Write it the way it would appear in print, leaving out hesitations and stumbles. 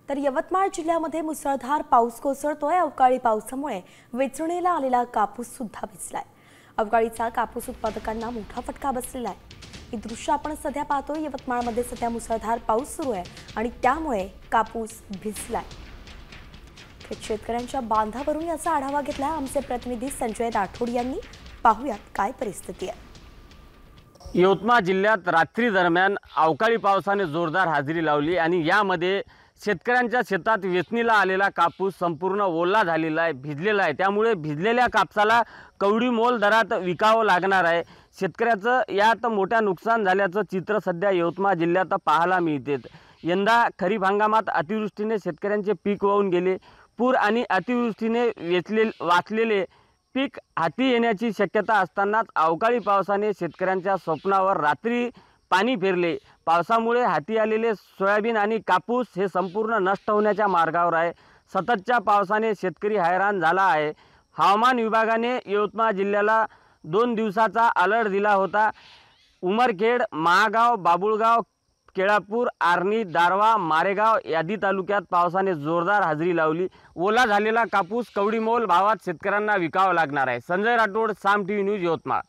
तर यवतमाळ जिल्ह्यामध्ये मुसळधार पाऊस कोसळतोय। अवकाळी पावसामुळे वेचणीला आलेला कापूस सुद्धा भिजलाय। अवकाळीचा कापूस उत्पादकांना मोठा फटका बसलेला आहे। ही दृश्य आपण सध्या पाहतोय। यवतमाळमध्ये सध्या मुसळधार पाऊस सुरू आहे आणि त्यामुळे कापूस भिजलाय। थेट शेतकऱ्यांच्या बांधावरून याचा आढावा घेतला आमचे प्रतिनिधी संजय राठोड यांनी। पाहूयात काय परिस्थिती आहे। यवतमाळ जिल्ह्यात रात्री दरम्यान अवकाळी पावसाने जोरदार हजेरी लावली आणि यामध्ये शेतकऱ्यांच्या शेतात वेचणीला आलेला कापूस संपूर्ण ओला झालेला आहे, भिजलेला आहे। त्यामुळे भिजलेल्या कापसाला कवडी मोल दरात विकावं लागणार आहे। शेतकऱ्याचं यात मोठ्या नुकसान झाल्याचं चित्र सध्या यवतमाळ जिल्ह्यात पाहायला मिळते। यंदा खरीप हंगामात अतिवृष्टीने शेतकऱ्यांचे पीक वाहून गेले। पूर आणि अतिवृष्टीने वाचलेले पीक हाती येण्याची शक्यता असतानाच अवकाळी पावसाने शेतकऱ्यांच्या स्वप्नावर रात्री पाणी फिरले। पावसामुळे हाती आलेले सोयाबीन आणि कापूस हे संपूर्ण नष्ट होण्याच्या मार्गावर आहे। सततच्या पावसाने शेतकरी हैराण झाला आहे। हवामान विभागाने यवतमाळ जिल्ह्याला 2 दिवसाचा अलर्ट दिला होता। उमरखेड, महागाव, बाबुळगाव, केळापूर, आर्णी, दारवा, मारेगाव आदी तालुक्यात पावसाने जोरदार हजेरी लावली। ओला झालेला कापूस कवडीमोल भावात शेतकऱ्यांना विकावा लागणार आहे। संजय राठोड, साम टीव्ही न्यूज, यवतमाळ।